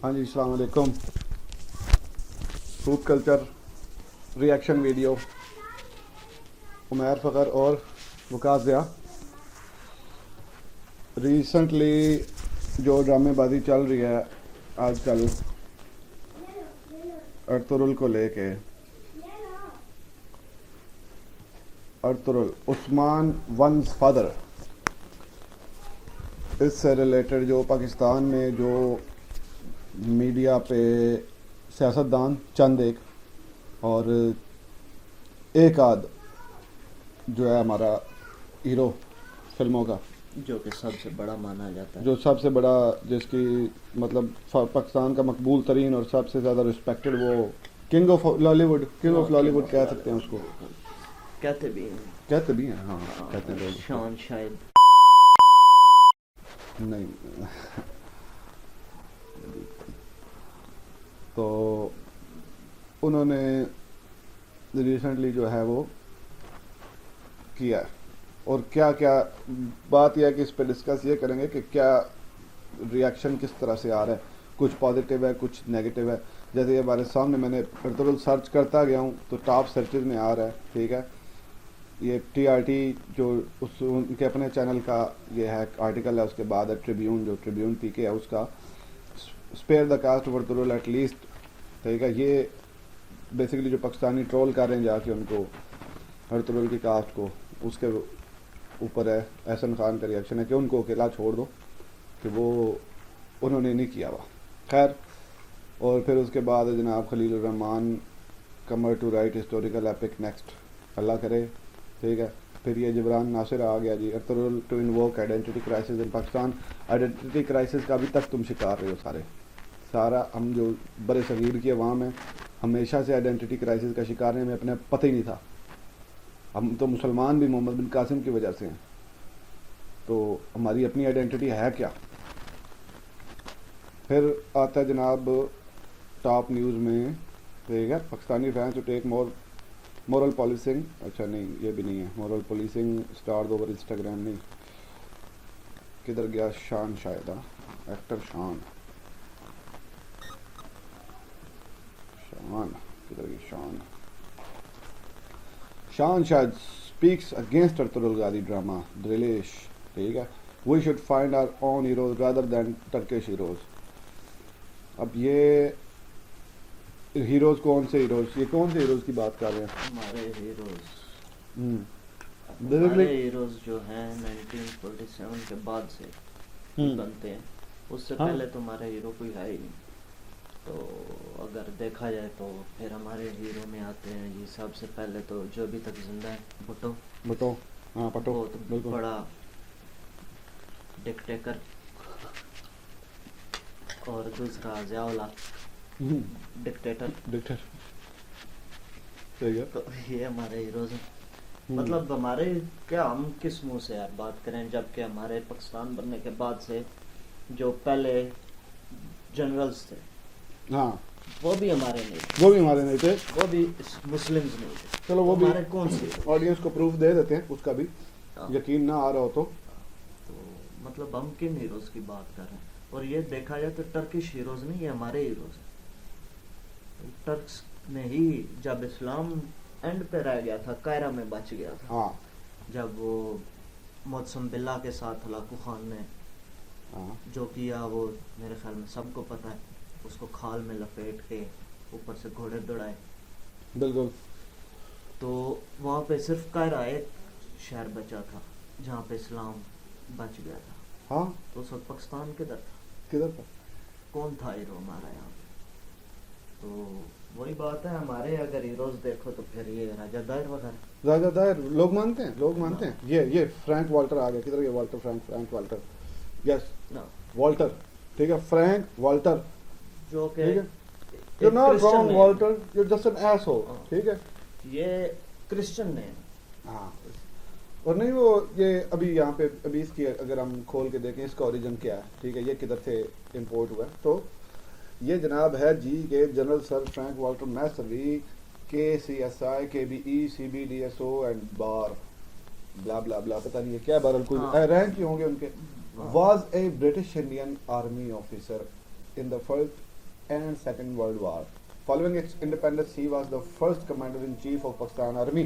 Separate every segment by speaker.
Speaker 1: ہاں جی السلام علیکم. Food culture reaction video Umair فخر اور وقاص ضیاء. ریسنٹلی جو ڈرامے بازی چل رہی ہے آج کل ارطغرل کو لے کے، ارطغرل عثمان ونز فادر، اس سے ریلیٹڈ جو پاکستان میں جو میڈیا پہ سیاستدان چند ایک اور ایک آدھ جو ہے ہمارا ہیرو فلموں کا،
Speaker 2: جو کہ سب سے بڑا مانا جاتا ہے،
Speaker 1: جو سب سے بڑا، جس کی مطلب پاکستان کا مقبول ترین اور سب سے زیادہ رسپیکٹڈ، وہ king of lolly would, king of lolly would کہہ سکتے ہیں اس کو.
Speaker 2: کہتے بھی ہیں،
Speaker 1: کہتے بھی ہیں، ہاں کہتے ہیں لوگ.
Speaker 2: شان شاید
Speaker 1: نہیں تو انہوں نے ریسنٹلی جو ہے وہ کیا ہے، اور کیا کیا بات یہ ہے کہ اس پہ ڈسکس یہ کریں گے کہ کیا ریئیکشن کس طرح سے آ رہا ہے. کچھ پازیٹیو ہے، کچھ نیگیٹیو ہے. جیسے یہ ہمارے سامنے میں نے ارطغرل سرچ کرتا گیا ہوں تو ٹاپ سرچز میں آ رہا ہے. ٹھیک ہے، یہ ٹی آر ٹی جو ان کے اپنے چینل کا یہ ہے آرٹیکل ہے، اس کے بعد ہے ٹریبیون، جو ٹریبیون پی کے ہے اس کا as per the cast of Ertugrul at least. ٹھیک ہے، یہ بیسیکلی جو پاکستانی ٹرول کر رہے ہیں جا کے ان کو، ارطغرل کی کاسٹ کو، اس کے اوپر ہے. احسن خان کا ریئیکشن ہے کہ ان کو اکیلا چھوڑ دو، کہ وہ انہوں نے نہیں کیا ہوا. خیر، اور پھر اس کے بعد جناب Khalil ur-Rehman Qamar to write historical epic next, اللہ کرے. ٹھیک ہے، پھر یہ جبران ناصر آ گیا جی، Ertugrul to invoke identity crisis in Pakistan. Identity crisis کا ابھی تک تم شکار رہے ہو سارا ہم جو بر صغیر کی عوام ہیں ہمیشہ سے آئیڈینٹی کرائسس کا شکار ہیں. ہمیں اپنے پتہ ہی نہیں تھا. ہم تو مسلمان بھی محمد بن قاسم کی وجہ سے ہیں، تو ہماری اپنی آئیڈینٹی ہے کیا. پھر آتا ہے جناب ٹاپ نیوز میں، ٹھیک ہے، Pakistani fans to take moral policing. اچھا نہیں، یہ بھی نہیں ہے. Moral policing start over Instagram. نہیں، کدھر گیا شان؟ شاید ایکٹر شان کدھر گیا شان شاید speaks against Ertugrul Ghazi drama Dirilis. ٹھیک ہے، we should find our own heroes rather than Turkish heroes. اب یہ ہیروز کون سے ہیروز، یہ کون سے ہیروز کی بات کر رہے ہیں؟
Speaker 2: ہمارے ہیروز،
Speaker 1: Basically-
Speaker 2: ہمارے ہیروز جو ہیں 1947 کے بعد سے بنتے ہیں. اس سے پہلے تو ہمارے ہیرو کوئی ہے ہی نہیں. تو اگر دیکھا جائے تو پھر ہمارے ہیرو میں آتے ہیں جی سب سے پہلے تو جو ابھی تک زندہ ہے بھٹو.
Speaker 1: ہاں پٹو،
Speaker 2: بہت
Speaker 1: بالکل.
Speaker 2: بڑا ڈکٹیٹر. اور دوسرا ضیاء الحق، ڈکٹیٹر.
Speaker 1: ٹھیک ہے،
Speaker 2: تو یہ ہمارے ہیروز ہیں. مطلب ہمارے کیا، ہم کس منہ سے یار بات کریں، جب کہ ہمارے پاکستان بننے کے بعد سے جو پہلے جنرلز تھے
Speaker 1: ہاں
Speaker 2: وہ بھی ہمارے نہیں تھے،
Speaker 1: وہ بھی ہمارے نہیں تھے.
Speaker 2: وہ بھی مسلمز نہیں تھے.
Speaker 1: چلو وہ بھی
Speaker 2: ہمارے کون سے
Speaker 1: آڈینس کو پروف دے دیتے ہیں، اس کا بھی یقین نہ آ رہا ہو تو.
Speaker 2: مطلب ہم کن ہیروز کی بات کر رہے ہیں. اور یہ دیکھا جائے تو ٹرکش ہیروز نہیں، یہ ہمارے ہیروز ہیں. ٹرکس نے ہی جب اسلام اینڈ پہ رہ گیا تھا، قاہرہ میں بچ گیا تھا،
Speaker 1: ہاں
Speaker 2: جب وہ معتصم باللہ کے ساتھ ہلاکو خان نے جو کیا وہ میرے خیال میں سب کو پتہ ہے. اس کو کھال میں لپیٹ کے اوپر سے گھوڑے دوڑائے.
Speaker 1: بالکل.
Speaker 2: تو وہاں پہ صرف قاہرہ ایک شہر بچا تھا جہاں پہ اسلام بچ گیا تھا.
Speaker 1: ہاں،
Speaker 2: تو اس وقت پاکستان کدھر تھا،
Speaker 1: کدھر تھا؟
Speaker 2: کون تھا ہیرو ہمارا یہاں پہ؟ تو وہی بات ہے، ہمارے اگر ہیروز دیکھو تو پھر یہ راجہ دائر وغیرہ.
Speaker 1: راجہ دائر لوگ مانتے ہیں. یہ فرینک والٹر آ گیا. کدھر گیا Walter? Frank Walter. Yes, Walter. ٹھیک ہے، فرینک والٹر،
Speaker 2: جو کہ
Speaker 1: You're not wrong, Walter. You're just an asshole. ٹھیک ہے،
Speaker 2: یہ کرسچن نے.
Speaker 1: ہاں. اور نہیں، وہ یہ ابھی یہاں پہ ابھی اس کی اگر ہم کھول کے دیکھیں اس کا اوریجن کیا ہے. ٹھیک ہے، یہ کدھر سے امپورٹ ہوا ہے. تو یہ جناب ہے جی کے general sir Frank Walter Messervy, KCSI KBE CBDSO and bar blah blah بلا، پتہ نہیں ہے کیا، بہرحال کوئی رینک ہی ہوں گے ان کے. Was a British Indian army officer in the and Second World War. Following its independence, he was the first commander-in-chief of Pakistan Army.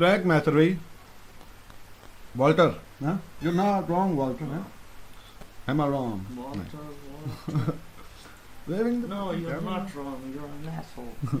Speaker 1: Frank Mathery, Walter, huh? You're not wrong, Walter, huh? Am I wrong?
Speaker 2: Walter.
Speaker 1: Waving the
Speaker 2: No, you're not wrong. You're an asshole.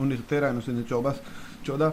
Speaker 1: 1913 1914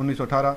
Speaker 1: 1918.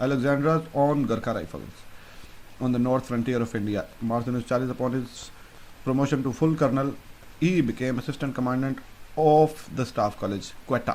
Speaker 1: Alexandra's on Gurkha Rifles on the north frontier of India. March 1940, upon his promotion to full colonel, he became assistant commandant of the staff college, Quetta.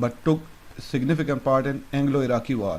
Speaker 1: But took significant part in Anglo-Iraqi war,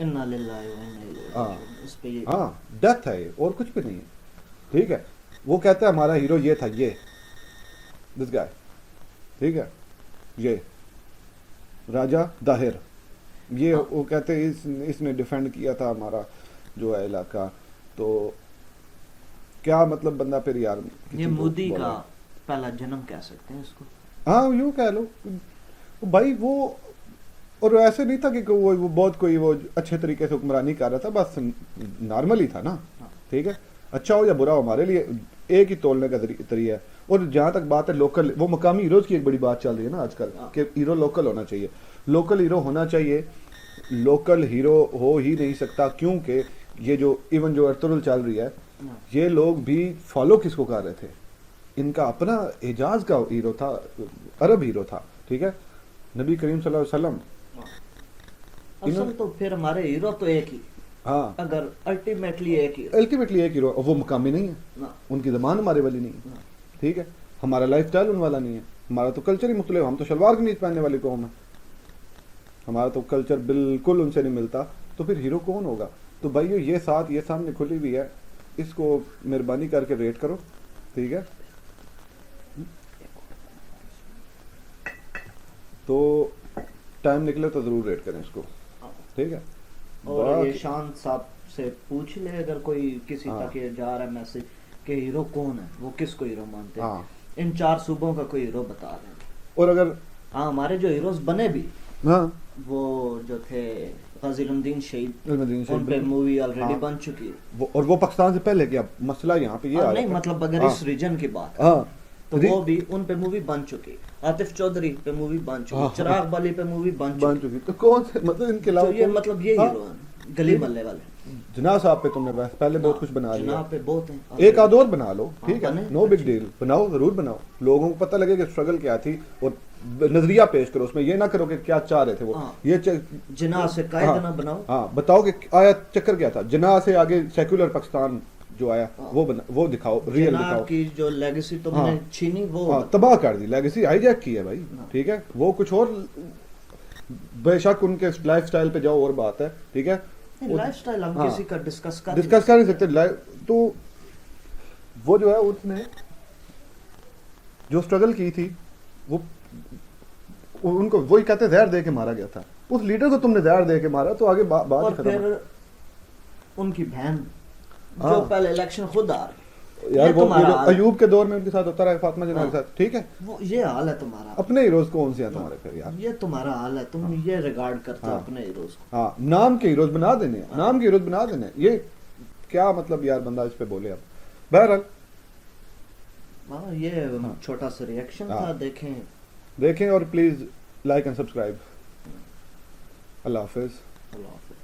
Speaker 2: انا للہ و انا الیہ
Speaker 1: ہاں
Speaker 2: راجعون، اس پہ یہ
Speaker 1: ہاں ڈیتھ ہے یہ، اور کچھ بھی نہیں ہے، ٹھیک ہے. وہ کہتا ہے ہمارا ہیرو یہ تھا، یہ دس گائے، ٹھیک ہے، یہ راجہ داہر، یہ وہ کہتے ہیں اس نے ڈیفینڈ کیا تھا ہمارا جو ہے علاقہ. تو کیا مطلب بندہ پھر یار
Speaker 2: یہ مودی کا پہلا جنم کہہ سکتے ہیں اس کو.
Speaker 1: ہاں یوں کہہ لو بھائی. وہ اور ایسے نہیں تھا کہ وہ بہت کوئی وہ اچھے طریقے سے حکمرانی کر رہا تھا، بس نارمل ہی تھا نا، ٹھیک ہے. اچھا ہو یا برا ہو ہمارے لیے ایک ہی تولنے کا ذریعہ ہے. اور جہاں تک بات ہے لوکل، وہ مقامی ہیروز کی ایک بڑی بات چل رہی ہے نا آج کل کہ ہیرو لوکل ہونا چاہیے. لوکل ہیرو ہونا چاہیے. لوکل ہیرو ہو ہی نہیں سکتا کیونکہ یہ جو ایون جو ارطغرل چل رہی ہے، یہ لوگ بھی فالو کس کو کر رہے تھے؟ ان کا اپنا حجاز کا ہیرو تھا، عرب ہیرو تھا، ٹھیک ہے، نبی کریم صلی اللہ علیہ وسلم.
Speaker 2: اصل تو پھر ہمارے ہیرو تو ایک ہی،
Speaker 1: ہاں
Speaker 2: اگر الٹیمیٹلی ایک ہی،
Speaker 1: الٹیمیٹلی ایک ہیرو. وہ مقامی نہیں ہے، ان کی زبان ہمارے والی نہیں ہے، ٹھیک ہے، ہمارا لائف اسٹائل ان والا نہیں ہے، ہمارا تو کلچر ہی مختلف. ہم تو شلوار قمیض پہننے والی قوم ہے، ہمارا تو کلچر بالکل ان سے نہیں ملتا. تو پھر ہیرو کون ہوگا؟ تو بھائیو یہ ساتھ یہ سامنے کھلی ہوئی ہے، اس کو مہربانی کر کے ریٹ کرو، ٹھیک ہے. تو ٹائم نکلے تو ضرور ریٹ کریں اس کو، ٹھیک ہے.
Speaker 2: اور یہ شان صاحب سے پوچھ لے اگر کوئی کسی تک یہ جا رہا ہے میسج کہ ہیرو کون ہے، وہ کس کو ہیرو مانتے ہیں، ان 4 صوبوں کا کوئی ہیرو بتا دیں.
Speaker 1: اور اگر
Speaker 2: ہاں ہمارے جو ہیروز بنے بھی،
Speaker 1: ہاں
Speaker 2: وہ جو تھے غازی الدین شہید، ان پہ مووی آلریڈی بن چکی ہے.
Speaker 1: اور وہ پاکستان سے پہلے کیا مسئلہ یہاں پہ یہ
Speaker 2: نہیں مطلب اگر اس ریجن کی بات
Speaker 1: ہاں
Speaker 2: تو وہ بھی ان پہ مووی بن چکی. عاطف چودھری پہ مووی بن چکی، چراغ بالی پہ مووی بن چکی.
Speaker 1: تو کون سے مطلب ان کے علاوہ
Speaker 2: یہ مطلب یہ ہیرو ہیں گلی محلے والے.
Speaker 1: جناح صاحب پہ تم نے پہلے بہت کچھ بنا لیا،
Speaker 2: جناح پہ بہت ہیں،
Speaker 1: ایک آدھ اور بنا لو، ٹھیک ہے، نو بگ ڈیل، بناؤ ضرور بناؤ. لوگوں کو پتہ لگے کہ اسٹرگل کیا تھی اور نظریہ پیش کرو اس میں. یہ نہ کرو کہ کیا چاہ رہے تھے وہ. یہ
Speaker 2: جناح سے قائد نہ بناؤ.
Speaker 1: ہاں بتاؤ کہ آیا چکر کیا تھا. جناح سے آگے سیکولر پاکستان جو آیا وہ دکھاؤ، ریئل دکھاؤ.
Speaker 2: کی جو لیگیسی تم نے چھینی وہ
Speaker 1: تباہ کر دی، لیگیسی ہائی جیک کی ہے بھائی، ٹھیک ہے. وہ کچھ اور، بے شک ان کے لائف سٹائل پہ جاؤ اور بات ہے، ٹھیک ہے.
Speaker 2: لائف سٹائل ہم کسی کا ڈسکس کر
Speaker 1: نہیں سکتے. تو وہ جو ہے اس نے جو سٹرگل کی تھی وہ ان کو وہی کہتے زہر دے کے مارا گیا تھا. اس لیڈر کو تم نے زہر دے کے مارا تو آگے بات
Speaker 2: اور پھر ان کی بہن جو پہلے الیکشن خود آ رہی
Speaker 1: یار، وہ ایوب کے دور میں ان کے ساتھ ہوتا رہا، فاطمہ جناح کے ساتھ، ٹھیک ہے.
Speaker 2: یہ حال ہے تمہارا.
Speaker 1: اپنے ہیروز کون سے ہیں تمہارے پھر یار؟
Speaker 2: یہ تمہارا حال ہے، تم یہ ریگارڈ کرتے ہو اپنے ہیروز کو.
Speaker 1: ہاں نام کے ہیروز بنا دینے، نام کے ہیروز بنا دینے. یہ کیا مطلب یار بندہ اس پہ بولے. اب بہرحال
Speaker 2: یہ چھوٹا سا ریئیکشن تھا، دیکھیں
Speaker 1: اور پلیز لائک اینڈ سبسکرائب. اللہ حافظ.
Speaker 2: اللہ حافظ.